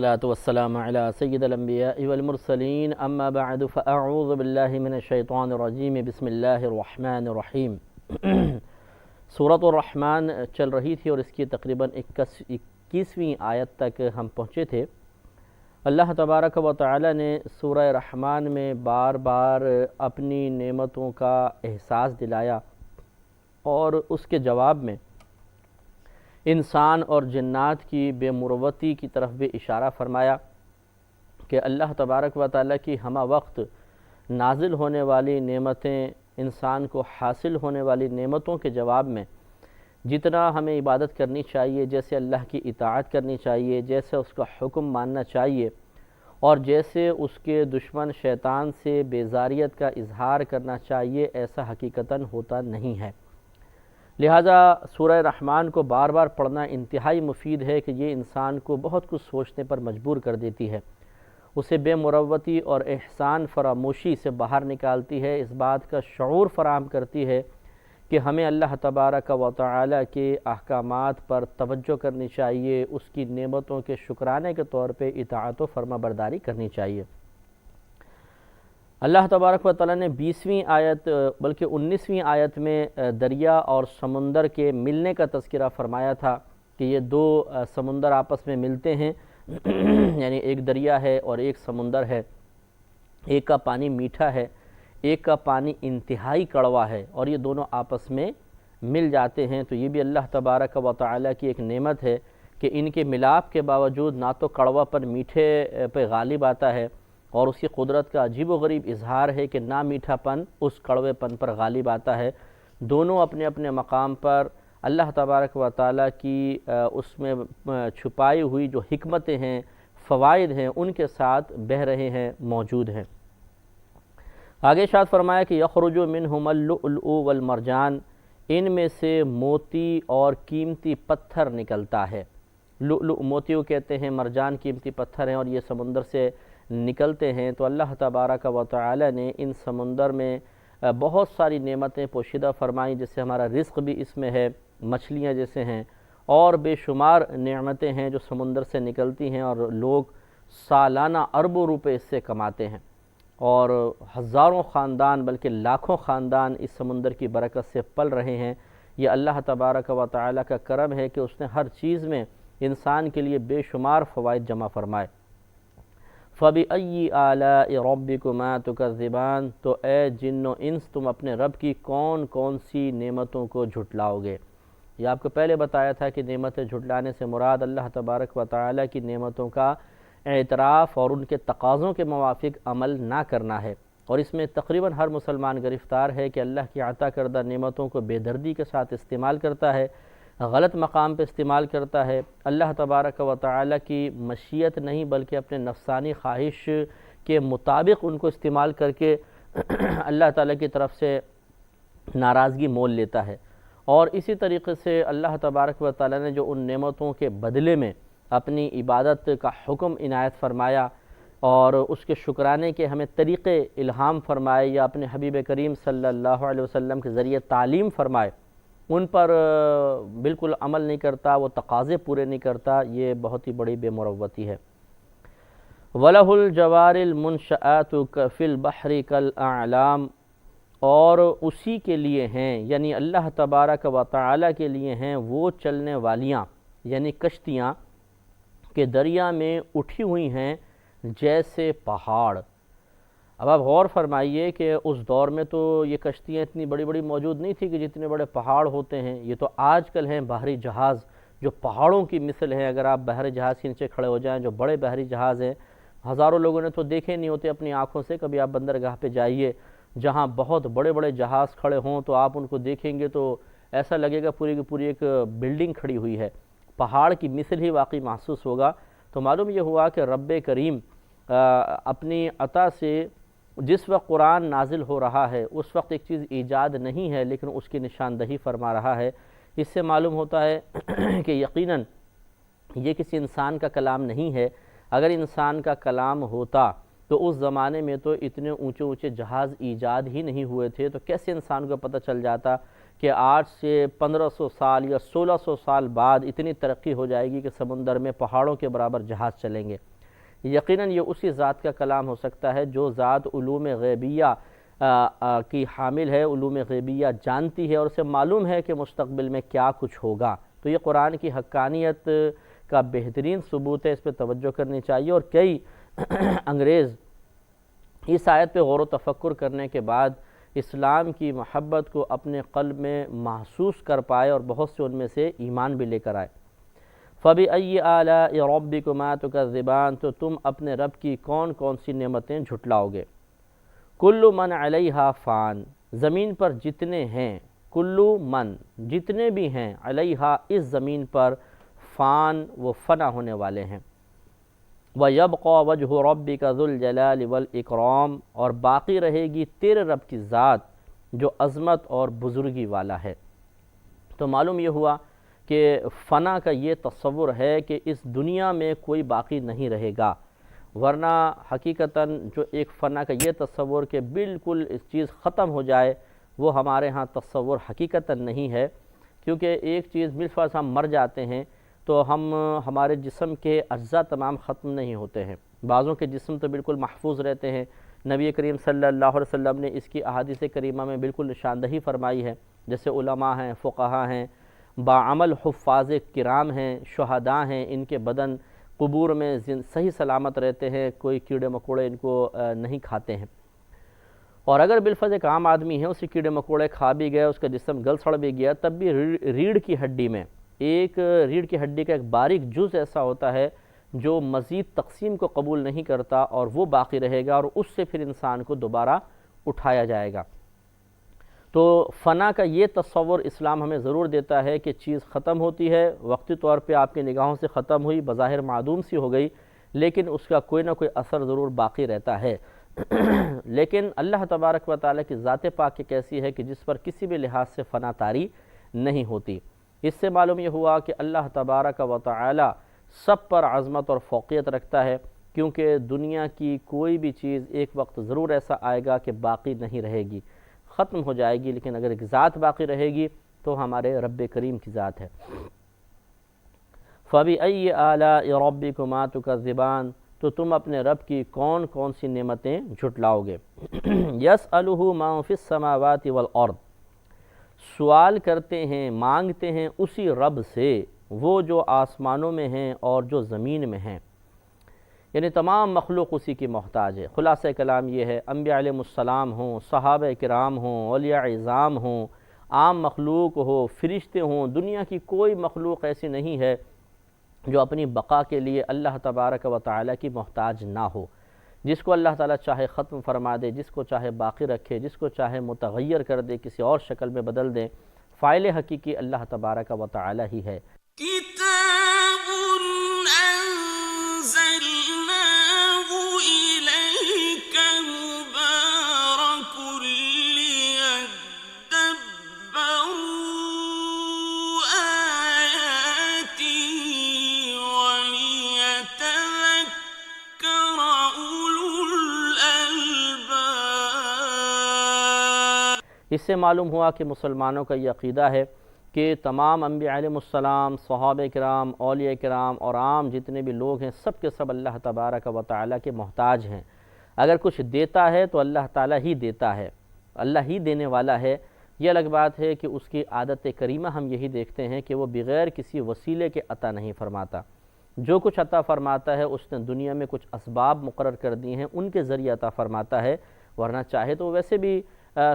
والصلاة والسلام على سید الانبیاء والمرسلین اما بعد فاعوذ باللہ من الشیطان الرجیم بسم اللہ الرحمن الرحیم۔ سورۃ الرحمن چل رہی تھی اور اس کی تقریباً 21ویں آیت تک ہم پہنچے تھے۔ اللہ تبارک و تعالی نے سورہ رحمان میں بار بار اپنی نعمتوں کا احساس دلایا اور اس کے جواب میں انسان اور جنات کی بے مروتی کی طرف بھی اشارہ فرمایا کہ اللہ تبارک و تعالی کی ہمہ وقت نازل ہونے والی نعمتیں، انسان کو حاصل ہونے والی نعمتوں کے جواب میں جتنا ہمیں عبادت کرنی چاہیے، جیسے اللہ کی اطاعت کرنی چاہیے، جیسے اس کا حکم ماننا چاہیے اور جیسے اس کے دشمن شیطان سے بیزاریت کا اظہار کرنا چاہیے، ایسا حقیقتاً ہوتا نہیں ہے۔ لہٰذا سورہ رحمان کو بار بار پڑھنا انتہائی مفید ہے کہ یہ انسان کو بہت کچھ سوچنے پر مجبور کر دیتی ہے، اسے بے مروتی اور احسان فراموشی سے باہر نکالتی ہے، اس بات کا شعور فراہم کرتی ہے کہ ہمیں اللہ تبارک و تعالی کے احکامات پر توجہ کرنی چاہیے، اس کی نعمتوں کے شکرانے کے طور پہ اطاعت و فرما برداری کرنی چاہیے۔ اللہ تبارک و تعالی نے 20ویں آیت بلکہ 19ویں آیت میں دریا اور سمندر کے ملنے کا تذکرہ فرمایا تھا کہ یہ دو سمندر آپس میں ملتے ہیں، یعنی ایک دریا ہے اور ایک سمندر ہے، ایک کا پانی میٹھا ہے، ایک کا پانی انتہائی کڑوا ہے اور یہ دونوں آپس میں مل جاتے ہیں۔ تو یہ بھی اللہ تبارک و تعالی کی ایک نعمت ہے کہ ان کے ملاپ کے باوجود نہ تو کڑوا پر میٹھے پہ غالب آتا ہے، اور اس کی قدرت کا عجیب و غریب اظہار ہے کہ نہ میٹھا پن اس کڑوے پن پر غالب آتا ہے، دونوں اپنے اپنے مقام پر اللہ تبارک و تعالی کی اس میں چھپائی ہوئی جو حکمتیں ہیں، فوائد ہیں، ان کے ساتھ بہہ رہے ہیں، موجود ہیں۔ آگے ارشاد فرمایا کہ یخرج منہم اللؤلؤ والمرجان، ان میں سے موتی اور قیمتی پتھر نکلتا ہے۔ لؤلؤ موتیوں کہتے ہیں، مرجان قیمتی پتھر ہیں اور یہ سمندر سے نکلتے ہیں۔ تو اللہ تبارک و تعالی نے ان سمندر میں بہت ساری نعمتیں پوشیدہ فرمائیں، جیسے ہمارا رزق بھی اس میں ہے، مچھلیاں جیسے ہیں، اور بے شمار نعمتیں ہیں جو سمندر سے نکلتی ہیں اور لوگ سالانہ اربوں روپے اس سے کماتے ہیں، اور ہزاروں خاندان بلکہ لاکھوں خاندان اس سمندر کی برکت سے پل رہے ہیں۔ یہ اللہ تبارک و تعالی کا کرم ہے کہ اس نے ہر چیز میں انسان کے لیے بے شمار فوائد جمع فرمائے۔ فَبِأَيِّ آلَاءِ رَبِّكُمَا تُكَذِّبَانِ، تو اے جن و انس تم اپنے رب کی کون کون سی نعمتوں کو جھٹلاؤ گے۔ یہ آپ کو پہلے بتایا تھا کہ نعمتیں جھٹلانے سے مراد اللہ تبارک و تعالی کی نعمتوں کا اعتراف اور ان کے تقاضوں کے موافق عمل نہ کرنا ہے، اور اس میں تقریباً ہر مسلمان گرفتار ہے کہ اللہ کی عطا کردہ نعمتوں کو بے دردی کے ساتھ استعمال کرتا ہے، غلط مقام پہ استعمال کرتا ہے، اللہ تبارک و تعالی کی مشیت نہیں بلکہ اپنے نفسانی خواہش کے مطابق ان کو استعمال کر کے اللہ تعالی کی طرف سے ناراضگی مول لیتا ہے۔ اور اسی طریقے سے اللہ تبارک و تعالی نے جو ان نعمتوں کے بدلے میں اپنی عبادت کا حکم عنایت فرمایا اور اس کے شکرانے کے ہمیں طریقے الہام فرمائے یا اپنے حبیب کریم صلی اللہ علیہ وسلم کے ذریعے تعلیم فرمائے، ان پر بالکل عمل نہیں کرتا، وہ تقاضے پورے نہیں کرتا، یہ بہت ہی بڑی بے مروتی ہے۔ وَلَهُ الْجَوَارِ الْمُنشَآتُ فِي الْبَحْرِ كَالْأَعْلَامِ، اور اسی کے لیے ہیں، یعنی اللہ تبارک و تعالی کے لیے ہیں وہ چلنے والیاں، یعنی کشتیاں کہ دریا میں اٹھی ہوئی ہیں جیسے پہاڑ۔ اب آپ غور فرمائیے کہ اس دور میں تو یہ کشتیاں اتنی بڑی بڑی موجود نہیں تھی کہ جتنے بڑے پہاڑ ہوتے ہیں، یہ تو آج کل ہیں بحری جہاز جو پہاڑوں کی مثل ہیں۔ اگر آپ بحری جہاز کے نیچے کھڑے ہو جائیں، جو بڑے بحری جہاز ہیں، ہزاروں لوگوں نے تو دیکھے نہیں ہوتے اپنی آنکھوں سے، کبھی آپ بندرگاہ پہ جائیے جہاں بہت بڑے بڑے جہاز کھڑے ہوں تو آپ ان کو دیکھیں گے تو ایسا لگے گا پوری کی پوری ایک بلڈنگ کھڑی ہوئی ہے، پہاڑ کی مثل ہی واقعی محسوس ہوگا۔ تو معلوم یہ ہوا کہ رب کریم اپنی عطا سے جس وقت قرآن نازل ہو رہا ہے اس وقت ایک چیز ایجاد نہیں ہے لیکن اس کی نشاندہی فرما رہا ہے۔ اس سے معلوم ہوتا ہے کہ یقیناً یہ کسی انسان کا کلام نہیں ہے۔ اگر انسان کا کلام ہوتا تو اس زمانے میں تو اتنے اونچے اونچے جہاز ایجاد ہی نہیں ہوئے تھے، تو کیسے انسان کو پتہ چل جاتا کہ آج سے 1500 سال یا 1600 سال بعد اتنی ترقی ہو جائے گی کہ سمندر میں پہاڑوں کے برابر جہاز چلیں گے۔ یقیناً یہ اسی ذات کا کلام ہو سکتا ہے جو ذات علوم غیبیہ کی حامل ہے، علوم غیبیہ جانتی ہے اور اسے معلوم ہے کہ مستقبل میں کیا کچھ ہوگا۔ تو یہ قرآن کی حقانیت کا بہترین ثبوت ہے، اس پہ توجہ کرنی چاہیے۔ اور کئی انگریز اس آیت پہ غور و تفکر کرنے کے بعد اسلام کی محبت کو اپنے قلب میں محسوس کر پائے اور بہت سے ان میں سے ایمان بھی لے کر آئے۔ فَبِأَيِّ آلَاءِ رَبِّكُمَا تُكَذِّبَانِ، تو تم اپنے رب کی کون کون سی نعمتیں جھٹلاؤ گے۔ کُلُّ مَنْ عَلَيْهَا فان، زمین پر جتنے ہیں، کلو من جتنے بھی ہیں، علیہا اس زمین پر، فان وہ فنا ہونے والے ہیں۔ وَيَبْقَى وَجْهُ رَبِّكَ ذُو الْجَلَالِ وَالْإِكْرَامِ، اور باقی رہے گی تیرے رب کی ذات جو عظمت اور بزرگی والا ہے۔ تو معلوم یہ ہوا کہ فنا کا یہ تصور ہے کہ اس دنیا میں کوئی باقی نہیں رہے گا، ورنہ حقیقتاً جو ایک فنا کا یہ تصور کہ بالکل اس چیز ختم ہو جائے، وہ ہمارے ہاں تصور حقیقتاً نہیں ہے، کیونکہ ایک چیز بالفرض ہم مر جاتے ہیں تو ہمارے جسم کے اجزاء تمام ختم نہیں ہوتے ہیں، بعضوں کے جسم تو بالکل محفوظ رہتے ہیں۔ نبی کریم صلی اللہ علیہ وسلم نے اس کی احادیث کریمہ میں بالکل نشاندہی فرمائی ہے، جیسے علماء ہیں، فقہاء ہیں، باعمل حفاظ کرام ہیں، شہداء ہیں، ان کے بدن قبور میں صحیح سلامت رہتے ہیں، کوئی کیڑے مکوڑے ان کو نہیں کھاتے ہیں۔ اور اگر بالفرض ایک عام آدمی ہے، اسی کیڑے مکوڑے کھا بھی گیا، اس کا جسم گل سڑ بھی گیا، تب بھی ریڑھ کی ہڈی میں ریڑھ کی ہڈی کا ایک باریک جز ایسا ہوتا ہے جو مزید تقسیم کو قبول نہیں کرتا، اور وہ باقی رہے گا اور اس سے پھر انسان کو دوبارہ اٹھایا جائے گا۔ تو فنا کا یہ تصور اسلام ہمیں ضرور دیتا ہے کہ چیز ختم ہوتی ہے، وقتی طور پہ آپ کی نگاہوں سے ختم ہوئی، بظاہر معدوم سی ہو گئی، لیکن اس کا کوئی نہ کوئی اثر ضرور باقی رہتا ہے۔ لیکن اللہ تبارک و تعالیٰ کی ذات پاک ایک ایسی ہے کہ جس پر کسی بھی لحاظ سے فنا طاری نہیں ہوتی۔ اس سے معلوم یہ ہوا کہ اللہ تبارک و تعالیٰ سب پر عظمت اور فوقیت رکھتا ہے، کیونکہ دنیا کی کوئی بھی چیز ایک وقت ضرور ایسا آئے گا کہ باقی نہیں رہے گی، ختم ہو جائے گی، لیکن اگر ایک ذات باقی رہے گی تو ہمارے رب کریم کی ذات ہے۔ فَبِأَيِّ آلَاءِ رَبِّكُمَا تُكَذِّبَانِ، تو تم اپنے رب کی کون کون سی نعمتیں جھٹلاؤ گے۔ يَسْأَلُهُ مَن فِي السَّمَاوَاتِ وَالْأَرْضِ، سوال کرتے ہیں، مانگتے ہیں اسی رب سے وہ جو آسمانوں میں ہیں اور جو زمین میں ہیں، یعنی تمام مخلوق اسی کی محتاج ہے۔ خلاصہ کلام یہ ہے، انبیاء علیہ السلام ہوں، صحابہ کرام ہوں، اولیاء عظام ہوں، عام مخلوق ہو، فرشتے ہوں، دنیا کی کوئی مخلوق ایسی نہیں ہے جو اپنی بقا کے لیے اللہ تبارک و تعالیٰ کی محتاج نہ ہو۔ جس کو اللہ تعالیٰ چاہے ختم فرما دے، جس کو چاہے باقی رکھے، جس کو چاہے متغیر کر دے، کسی اور شکل میں بدل دے، فاعل حقیقی اللہ تبارک و تعالیٰ ہی ہے۔ کتاب انزلناہ الیک مبارک لیدبروا آیاتہ ولیتذکر اولو الالباب۔ اس سے معلوم ہوا کہ مسلمانوں کا یہ عقیدہ ہے کہ تمام انبیاء علیہ السلام، صحابہ کرام، اولیاء کرام اور عام جتنے بھی لوگ ہیں، سب کے سب اللہ تبارک و تعالیٰ کے محتاج ہیں۔ اگر کچھ دیتا ہے تو اللہ تعالیٰ ہی دیتا ہے، اللہ ہی دینے والا ہے۔ یہ الگ بات ہے کہ اس کی عادت کریمہ ہم یہی دیکھتے ہیں کہ وہ بغیر کسی وسیلے کے عطا نہیں فرماتا۔ جو کچھ عطا فرماتا ہے اس نے دنیا میں کچھ اسباب مقرر کر دی ہیں، ان کے ذریعے عطا فرماتا ہے، ورنہ چاہے تو ویسے بھی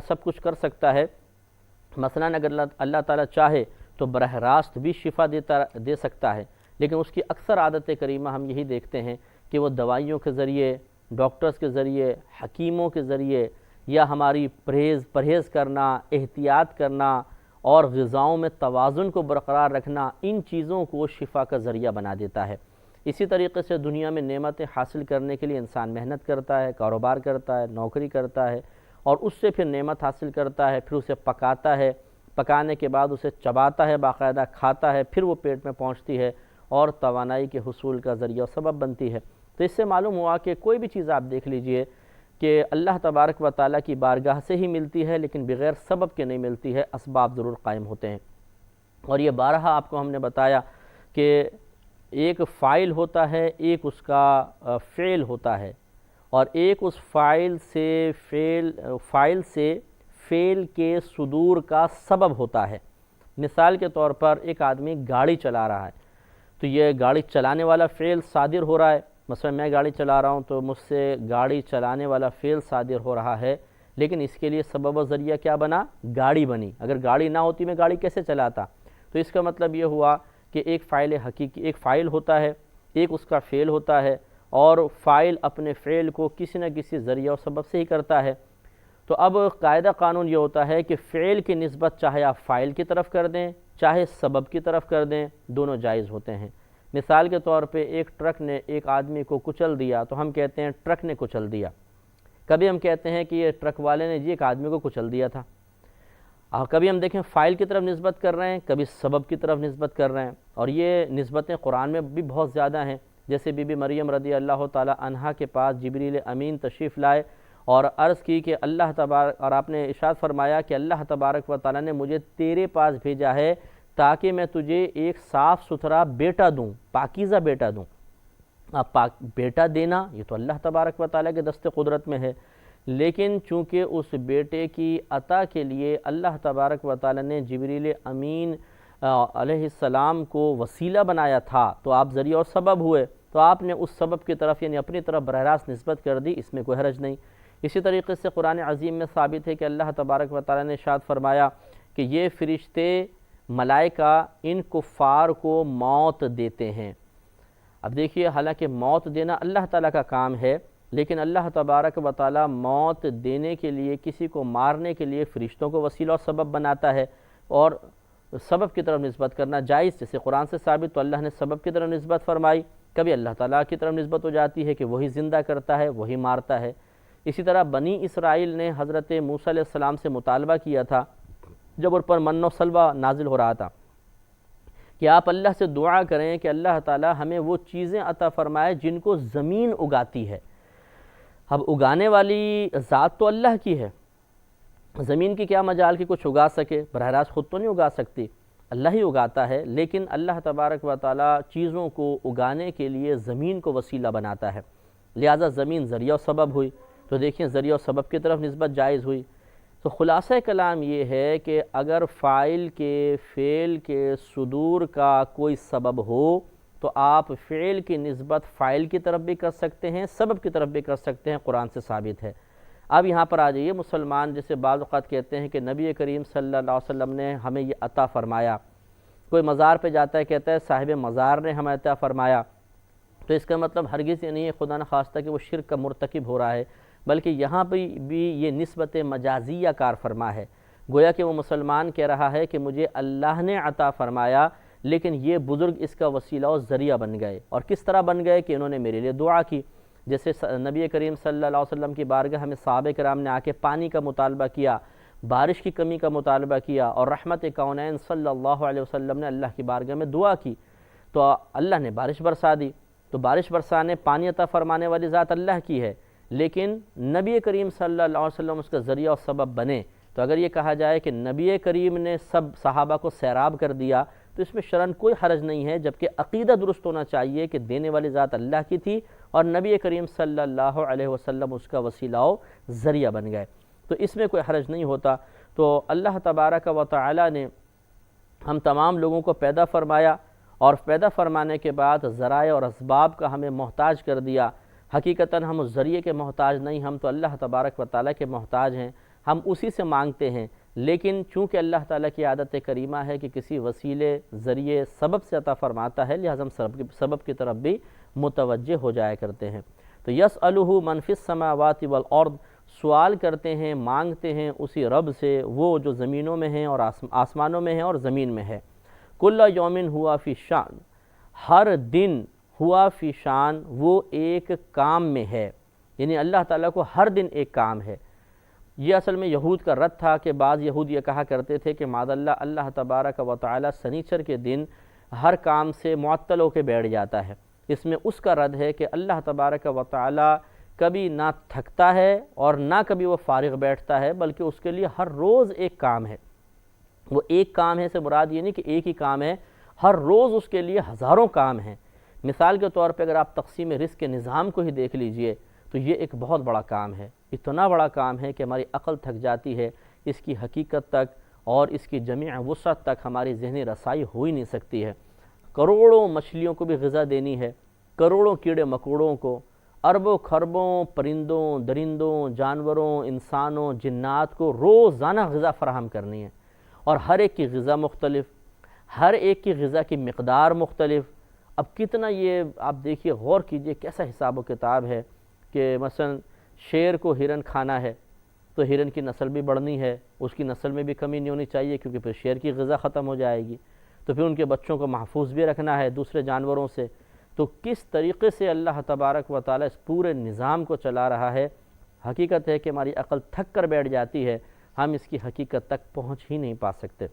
سب کچھ کر سکتا ہے۔ مثلاً اگر اللہ تعالیٰ چاہے تو براہ راست بھی شفا دے سکتا ہے، لیکن اس کی اکثر عادت کریمہ ہم یہی دیکھتے ہیں کہ وہ دوائیوں کے ذریعے، ڈاکٹرز کے ذریعے، حکیموں کے ذریعے، یا ہماری پرہیز کرنا، احتیاط کرنا اور غذاؤں میں توازن کو برقرار رکھنا، ان چیزوں کو شفا کا ذریعہ بنا دیتا ہے۔ اسی طریقے سے دنیا میں نعمتیں حاصل کرنے کے لیے انسان محنت کرتا ہے، کاروبار کرتا ہے، نوکری کرتا ہے، اور اس سے پھر نعمت حاصل کرتا ہے، پھر اسے پکاتا ہے، پکانے کے بعد اسے چباتا ہے، باقاعدہ کھاتا ہے، پھر وہ پیٹ میں پہنچتی ہے اور توانائی کے حصول کا ذریعہ و سبب بنتی ہے۔ تو اس سے معلوم ہوا کہ کوئی بھی چیز آپ دیکھ لیجئے کہ اللہ تبارک و تعالیٰ کی بارگاہ سے ہی ملتی ہے، لیکن بغیر سبب کے نہیں ملتی ہے، اسباب ضرور قائم ہوتے ہیں۔ اور یہ بارہا آپ کو ہم نے بتایا کہ ایک فاعل ہوتا ہے، ایک اس کا فعل ہوتا ہے، اور ایک اس فاعل سے فعل کے صدور کا سبب ہوتا ہے۔ مثال کے طور پر ایک آدمی گاڑی چلا رہا ہے، تو یہ گاڑی چلانے والا فعل صادر ہو رہا ہے، مثلا میں گاڑی چلا رہا ہوں تو مجھ سے گاڑی چلانے والا فعل صادر ہو رہا ہے، لیکن اس کے لیے سبب و ذریعہ کیا بنا؟ گاڑی بنی۔ اگر گاڑی نہ ہوتی میں گاڑی کیسے چلاتا؟ تو اس کا مطلب یہ ہوا کہ ایک فاعل حقیقی، ایک فاعل ہوتا ہے، ایک اس کا فعل ہوتا ہے، اور فاعل اپنے فعل کو کسی نہ کسی ذریعہ و سبب سے ہی کرتا ہے۔ تو اب قاعدہ قانون یہ ہوتا ہے کہ فعل کی نسبت چاہے آپ فاعل کی طرف کر دیں چاہے سبب کی طرف کر دیں، دونوں جائز ہوتے ہیں۔ مثال کے طور پہ ایک ٹرک نے ایک آدمی کو کچل دیا تو ہم کہتے ہیں ٹرک نے کچل دیا۔ کبھی ہم کہتے ہیں کہ یہ ٹرک والے نے ایک آدمی کو کچل دیا تھا۔ کبھی ہم دیکھیں فاعل کی طرف نسبت کر رہے ہیں، کبھی سبب کی طرف نسبت کر رہے ہیں، اور یہ نسبتیں قرآن میں بھی بہت زیادہ ہیں۔ جیسے بی بی مریم رضی اللہ تعالی عنہا کے پاس جبریل امین تشریف لائے اور عرض کی کہ اللہ تبارک، اور آپ نے ارشاد فرمایا کہ اللہ تبارک و تعالی نے مجھے تیرے پاس بھیجا ہے تاکہ میں تجھے ایک صاف ستھرا بیٹا دوں، پاکیزہ بیٹا دوں۔ اب بیٹا دینا یہ تو اللہ تبارک و تعالیٰ کے دست قدرت میں ہے، لیکن چونکہ اس بیٹے کی عطا کے لیے اللہ تبارک و تعالیٰ نے جبریل امین علیہ السلام کو وسیلہ بنایا تھا، تو آپ ذریعہ اور سبب ہوئے، تو آپ نے اس سبب کی طرف یعنی اپنی طرف براہ راست نسبت کر دی، اس میں کوئی حرج نہیں۔ اسی طریقے سے قرآن عظیم میں ثابت ہے کہ اللہ تبارک و تعالیٰ نے ارشاد فرمایا کہ یہ فرشتے ملائکہ ان کفار کو موت دیتے ہیں۔ اب دیکھیے، حالانکہ موت دینا اللہ تعالیٰ کا کام ہے، لیکن اللہ تبارک و تعالیٰ موت دینے کے لیے، کسی کو مارنے کے لیے فرشتوں کو وسیلہ اور سبب بناتا ہے، اور سبب کی طرف نسبت کرنا جائز، جیسے قرآن سے ثابت تو اللہ نے سبب کی طرف نسبت فرمائی، کبھی اللہ تعالیٰ کی طرف نسبت ہو جاتی ہے کہ وہی زندہ کرتا ہے، وہی مارتا ہے۔ اسی طرح بنی اسرائیل نے حضرت موسیٰ علیہ السلام سے مطالبہ کیا تھا جب ان پر من و سلوہ نازل ہو رہا تھا کہ آپ اللہ سے دعا کریں کہ اللہ تعالیٰ ہمیں وہ چیزیں عطا فرمائے جن کو زمین اگاتی ہے۔ اب اگانے والی ذات تو اللہ کی ہے، زمین کی کیا مجال کہ کچھ اگا سکے؟ براہ راست خود تو نہیں اگا سکتی، اللہ ہی اگاتا ہے، لیکن اللہ تبارک و تعالیٰ چیزوں کو اگانے کے لیے زمین کو وسیلہ بناتا ہے، لہٰذا زمین ذریعہ و سبب ہوئی، تو دیکھیں ذریعہ و سبب کی طرف نسبت جائز ہوئی۔ تو خلاصہ کلام یہ ہے کہ اگر فاعل کے فعل کے صدور کا کوئی سبب ہو تو آپ فعل کی نسبت فاعل کی طرف بھی کر سکتے ہیں، سبب کی طرف بھی کر سکتے ہیں، قرآن سے ثابت ہے۔ اب یہاں پر آ جائیے، مسلمان جیسے بعض اوقات کہتے ہیں کہ نبی کریم صلی اللہ علیہ وسلم نے ہمیں یہ عطا فرمایا، کوئی مزار پہ جاتا ہے کہتا ہے صاحب مزار نے ہمیں عطا فرمایا، تو اس کا مطلب ہرگز یہ نہیں ہے خدا نخواستہ کہ وہ شرک کا مرتکب ہو رہا ہے، بلکہ یہاں پہ بھی یہ نسبت مجازیہ کار فرما ہے، گویا کہ وہ مسلمان کہہ رہا ہے کہ مجھے اللہ نے عطا فرمایا، لیکن یہ بزرگ اس کا وسیلہ و ذریعہ بن گئے، اور کس طرح بن گئے کہ انہوں نے میرے لیے دعا کی۔ جیسے نبی کریم صلی اللہ علیہ وسلم کی بارگاہ میں صحابہ کرام نے آ کے پانی کا مطالبہ کیا، بارش کی کمی کا مطالبہ کیا، اور رحمت کونین صلی اللہ علیہ وسلم نے اللہ کی بارگاہ میں دعا کی، تو اللہ نے بارش برسا دی۔ تو بارش برسانے، پانی عطا فرمانے والی ذات اللہ کی ہے، لیکن نبی کریم صلی اللہ علیہ وسلم اس کا ذریعہ و سبب بنے۔ تو اگر یہ کہا جائے کہ نبی کریم نے سب صحابہ کو سیراب کر دیا تو اس میں شرعاً کوئی حرج نہیں ہے، جبکہ عقیدہ درست ہونا چاہیے کہ دینے والی ذات اللہ کی تھی اور نبی کریم صلی اللہ علیہ وسلم اس کا وسیلہ و ذریعہ بن گئے، تو اس میں کوئی حرج نہیں ہوتا۔ تو اللہ تبارک و تعالی نے ہم تمام لوگوں کو پیدا فرمایا، اور پیدا فرمانے کے بعد ذرائع اور اسباب کا ہمیں محتاج کر دیا۔ حقیقتاً ہم اس ذریعے کے محتاج نہیں، ہم تو اللہ تبارک و تعالیٰ کے محتاج ہیں، ہم اسی سے مانگتے ہیں، لیکن چونکہ اللہ تعالیٰ کی عادت کریمہ ہے کہ کسی وسیلے ذریعے سبب سے عطا فرماتا ہے، لہذا ہم سبب کی طرف بھی متوجہ ہو جایا کرتے ہیں۔ تو یسألہ من فی السماوات والارض، سوال کرتے ہیں، مانگتے ہیں اسی رب سے وہ جو زمینوں میں ہیں اور آسمانوں میں ہیں اور زمین میں ہے۔ کل یوم ہوا فی شان، ہر دن ہوا فی شان، وہ ایک کام میں ہے، یعنی اللہ تعالیٰ کو ہر دن ایک کام ہے۔ یہ اصل میں یہود کا رد تھا کہ بعض یہود یہ کہا کرتے تھے کہ معاذ اللہ، اللہ تبارک و تعالیٰ سنیچر کے دن ہر کام سے معطل ہو کے بیٹھ جاتا ہے۔ اس میں اس کا رد ہے کہ اللہ تبارک و تعالیٰ کبھی نہ تھکتا ہے اور نہ کبھی وہ فارغ بیٹھتا ہے، بلکہ اس کے لیے ہر روز ایک کام ہے۔ وہ ایک کام ہے سے مراد یہ نہیں کہ ایک ہی کام ہے، ہر روز اس کے لیے ہزاروں کام ہیں، مثال کے طور پہ اگر آپ تقسیم رزق کے نظام کو ہی دیکھ لیجئے تو یہ ایک بہت بڑا کام ہے، اتنا بڑا کام ہے کہ ہماری عقل تھک جاتی ہے، اس کی حقیقت تک اور اس کی جمیع وسعت تک ہماری ذہنی رسائی ہو ہی نہیں سکتی ہے۔ کروڑوں مچھلیوں کو بھی غذا دینی ہے، کروڑوں کیڑے مکوڑوں کو، اربوں خربوں پرندوں درندوں جانوروں انسانوں جنات کو روزانہ غذا فراہم کرنی ہے، اور ہر ایک کی غذا مختلف، ہر ایک کی غذا کی مقدار مختلف۔ اب کتنا یہ آپ دیکھیے، غور کیجئے کیسا حساب و کتاب ہے کہ مثلا شیر کو ہرن کھانا ہے تو ہرن کی نسل بھی بڑھنی ہے، اس کی نسل میں بھی کمی نہیں ہونی چاہیے کیونکہ پھر شیر کی غذا ختم ہو جائے گی، تو پھر ان کے بچوں کو محفوظ بھی رکھنا ہے دوسرے جانوروں سے۔ تو کس طریقے سے اللہ تبارک و تعالیٰ اس پورے نظام کو چلا رہا ہے، حقیقت ہے کہ ہماری عقل تھک کر بیٹھ جاتی ہے، ہم اس کی حقیقت تک پہنچ ہی نہیں پا سکتے۔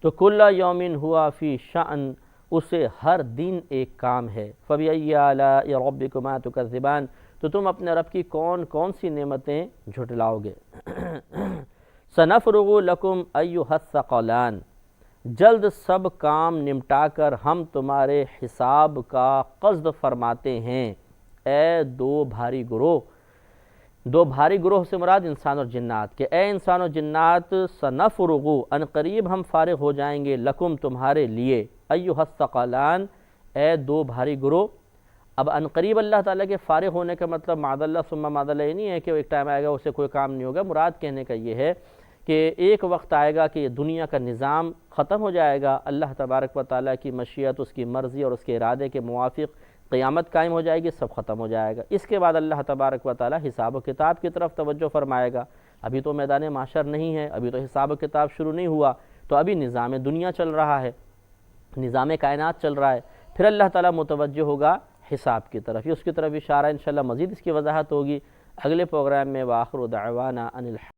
تو کل یوم ہوا فی شأن، اسے ہر دن ایک کام ہے۔ فَبِأَيِّ آلَاءِ رَبِّكُمَا تُكَذِّبَانِ، تو تم اپنے رب کی کون کون سی نعمتیں جھٹلاؤ گے۔ سَنَفْرُغُ لَكُمْ أَيُّهَا الثَّقَلَانِ، جلد سب کام نمٹا کر ہم تمہارے حساب کا قصد فرماتے ہیں، اے دو بھاری گروہ۔ دو بھاری گروہ سے مراد انسان اور جنات، کہ اے انسان و جنات سنفرغ، ان قریب ہم فارغ ہو جائیں گے، لکم تمہارے لیے، ایھا الثقلان، اے دو بھاری گروہ۔ اب ان قریب اللہ تعالیٰ کے فارغ ہونے کا مطلب معاذ اللہ ثم معاذ اللہ یہ نہیں ہے کہ ایک ٹائم آئے گا اسے کوئی کام نہیں ہوگا، مراد کہنے کا یہ ہے کہ ایک وقت آئے گا کہ یہ دنیا کا نظام ختم ہو جائے گا، اللہ تبارک و تعالیٰ کی مشیت، اس کی مرضی اور اس کے ارادے کے موافق قیامت قائم ہو جائے گی، سب ختم ہو جائے گا۔ اس کے بعد اللہ تبارک و تعالیٰ حساب و کتاب کی طرف توجہ فرمائے گا۔ ابھی تو میدان محشر نہیں ہے، ابھی تو حساب و کتاب شروع نہیں ہوا، تو ابھی نظام دنیا چل رہا ہے، نظام کائنات چل رہا ہے، پھر اللہ تعالیٰ متوجہ ہوگا حساب کی طرف، یہ اس کی طرف اشارہ، انشاءاللہ مزید اس کی وضاحت ہوگی اگلے پروگرام میں۔ وآخر دعوانا ان